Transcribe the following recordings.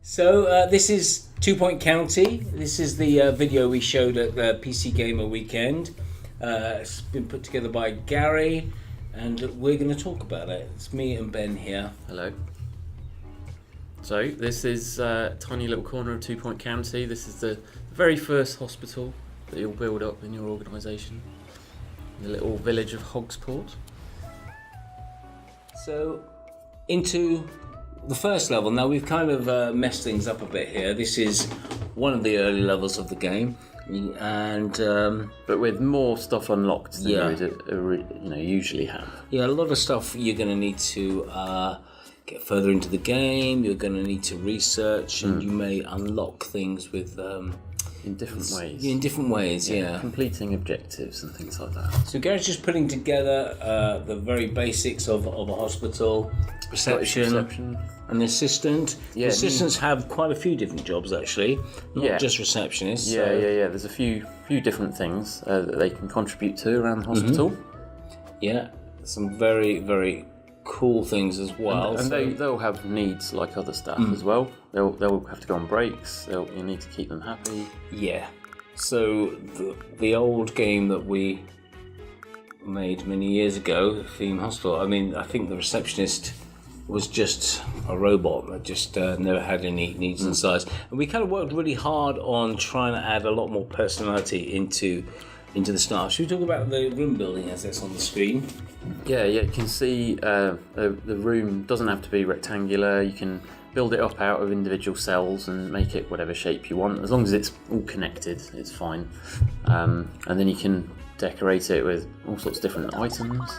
So this is 2 Point County. This is the video we showed at the PC Gamer weekend. It's been put together by Gary, and we're going to talk about it. It's me and Ben here. Hello. So this is a tiny little corner of 2 Point County. This is the very first hospital that you'll build up in your organisation. The little village of Hogsport. So into the first level. Now we've kind of messed things up a bit here. This is one of the early levels of the game, and but with more stuff unlocked than Yeah. you usually have. yeah, a lot of stuff you're going to need to get further into the game. You're going to need to research, and you may unlock things with In different ways. in different ways. Yeah. Completing objectives and things like that. So Gary's just putting together the very basics of a hospital, reception. An assistant. Yeah, The assistants have quite a few different jobs actually, not Yeah. just receptionists. Yeah, so, yeah. There's a few different things that they can contribute to around the hospital. Yeah, some very, very cool things as well. And so- they'll have needs like other staff as well. They'll have to go on breaks. You need to keep them happy. Yeah. So the old game that we made many years ago, Theme Hospital, I mean, I think the receptionist was just a robot that just never had any needs and size. And we kind of worked really hard on trying to add a lot more personality into the staff. Should we talk about the room building as it's on the screen? Yeah. You can see the room doesn't have to be rectangular. You can build it up out of individual cells and make it whatever shape you want. As long as it's all connected, it's fine. And then you can decorate it with all sorts of different items.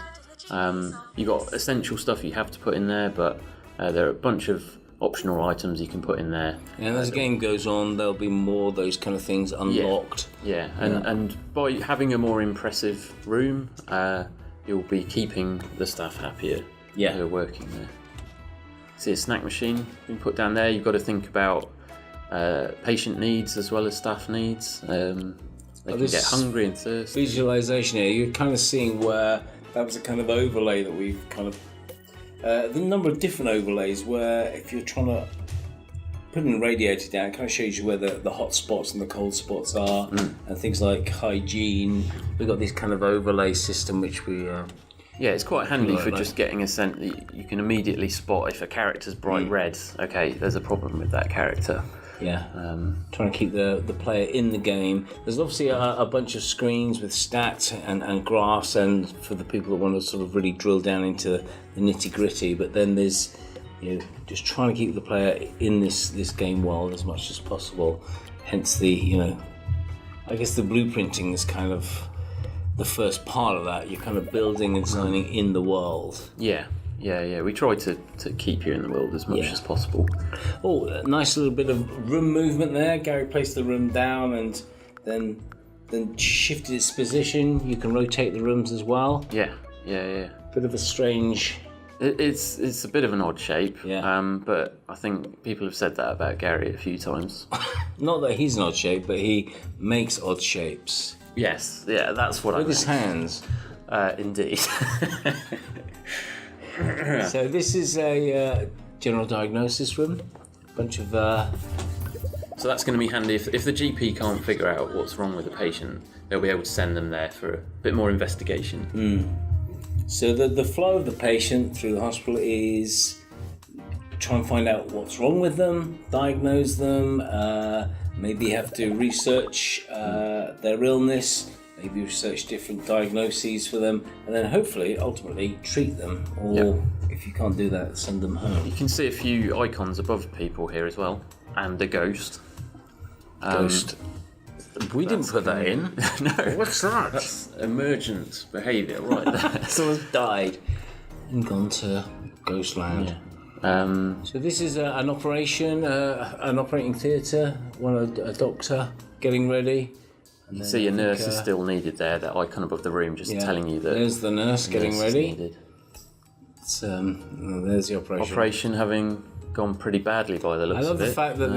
You've got essential stuff you have to put in there, but there are a bunch of optional items you can put in there. And as the game goes on, there'll be more of those kind of things unlocked. Yeah, and by having a more impressive room, you'll be keeping the staff happier who are working there. See a snack machine being put down there. You've got to think about patient needs as well as staff needs. They can get hungry and thirsty. Visualization here, you're kind of seeing where that was a kind of overlay that we've kind of the number of different overlays where if you're trying to put in a radiator down, it kind of shows you where the hot spots and the cold spots are, and things like hygiene. We've got this kind of overlay system which we Yeah, it's quite handy for like just getting a sense that you can immediately spot if a character's bright red. Okay, there's a problem with that character. trying to keep the player in the game. There's obviously a bunch of screens with stats and graphs, and for the people that want to sort of really drill down into the nitty gritty. But then there's just trying to keep the player in this game world as much as possible. Hence the I guess the blueprinting is kind of the first part of that. You're kind of building and designing in the world. Yeah. We try to keep you in the world as much as possible. Oh, a nice little bit of room movement there. Gary placed the room down and then shifted its position. You can rotate the rooms as well. Yeah. Bit of a strange... It's a bit of an odd shape. Yeah. But I think people have said that about Gary a few times. Not that he's an odd shape, but he makes odd shapes. Yes. Yeah, that's what I With his meant. hands. Indeed. So this is a general diagnosis room. Bunch of... So that's going to be handy if the GP can't figure out what's wrong with the patient. They'll be able to send them there for a bit more investigation. So the flow of the patient through the hospital is try and find out what's wrong with them, diagnose them, maybe have to research their illness, maybe research different diagnoses for them, and then hopefully, ultimately, treat them. Or if you can't do that, send them home. You can see a few icons above people here as well, and a ghost. Ghost. We didn't put that in. No. What's that? That's emergent behaviour right there. Someone's died and gone to Ghostland. So this is an operation, an operating theatre, a doctor getting ready. You can see a nurse is still needed there, that icon above the room, just telling you that there's the nurse getting nurse is ready. needed. It's, there's the operation. Operation having gone pretty badly by the looks I love of the it. fact that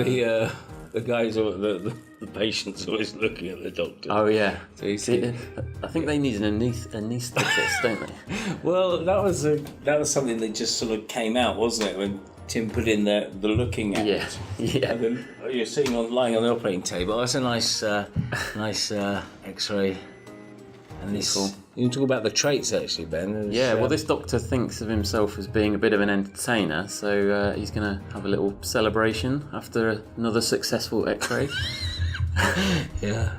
the guys, the patient's always looking at the doctor. Oh yeah. So you see, I think they need an anaesthetist, don't they? well, that was something that just sort of came out, wasn't it? When Tim put in the looking at. Yeah, yeah. And then you're lying on the operating table. That's a nice X-ray. And this, cool. you can talk about the traits actually, Ben. Yeah, well, this doctor thinks of himself as being a bit of an entertainer, so he's going to have a little celebration after another successful X-ray. Yeah.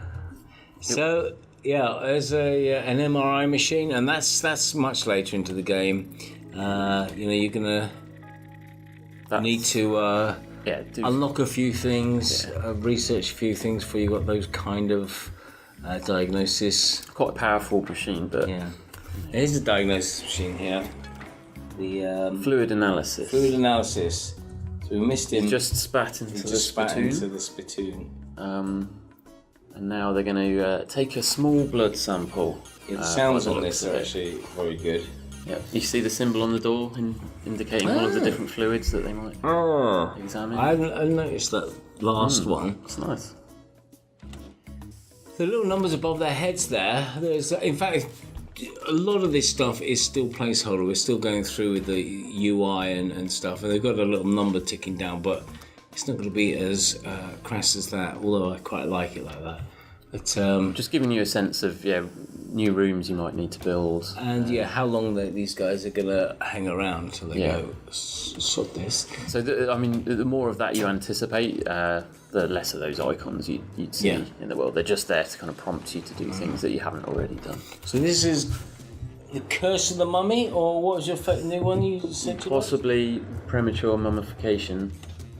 So yeah, there's an MRI machine, and that's much later into the game. You're gonna need to unlock a few things, research a few things before you got those kind of diagnosis. Quite a powerful machine, but Yeah, here's a diagnosis machine here. The fluid analysis. fluid analysis. So we missed him. Just spat into the spittoon. into the spittoon. And now they're going to take a small blood sample. The sounds by the on this looks are of it. actually very good. Yeah. You see the symbol on the door indicating one of the different fluids that they might examine? I haven't noticed that last one. It's nice. The little numbers above their heads there. In fact, a lot of this stuff is still placeholder. We're still going through with the UI and stuff, and they've got a little number ticking down, but it's not going to be as crass as that, although I quite like it like that. But, Just giving you a sense of new rooms you might need to build. and how long these guys are going to hang around until they Yeah. go, sort this. So, the more of that you anticipate, the less of those icons you'd see in the world. They're just there to kind of prompt you to do things that you haven't already done. So this is The Curse of the Mummy, or what was your new one you said to us? Possibly premature mummification.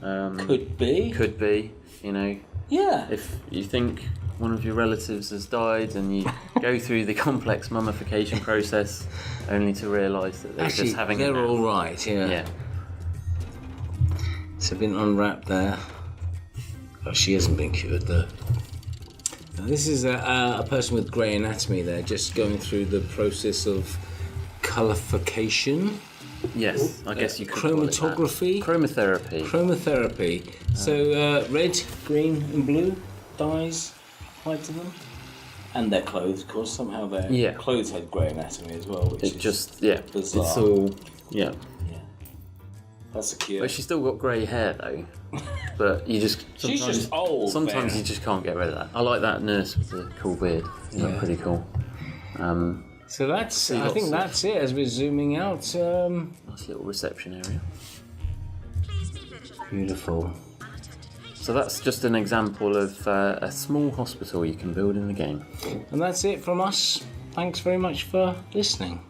Could be. Could be, Yeah. if you think one of your relatives has died and you go through the complex mummification process only to realise that they're Actually, just having a they're nap. all right, Yeah. So been unwrapped there. Oh, she hasn't been cured though. Now, this is a person with grey anatomy there, just going through the process of colourification, Yes, I guess you could call it that. chromatography, Chromotherapy. chromotherapy. So red, green, and blue dyes applied to them, and their clothes, of course. Somehow their clothes had grey anatomy as well, which It is just, bizarre. it's all, That's a cute. But she's still got grey hair though. But you just She's just old. Sometimes Ben. you just can't get rid of that. I like that nurse with the cool beard. Yeah. Pretty cool. So that's. I lots think of- that's it. As we're zooming out, Nice little reception area. beautiful. So that's just an example of a small hospital you can build in the game. And that's it from us. Thanks very much for listening.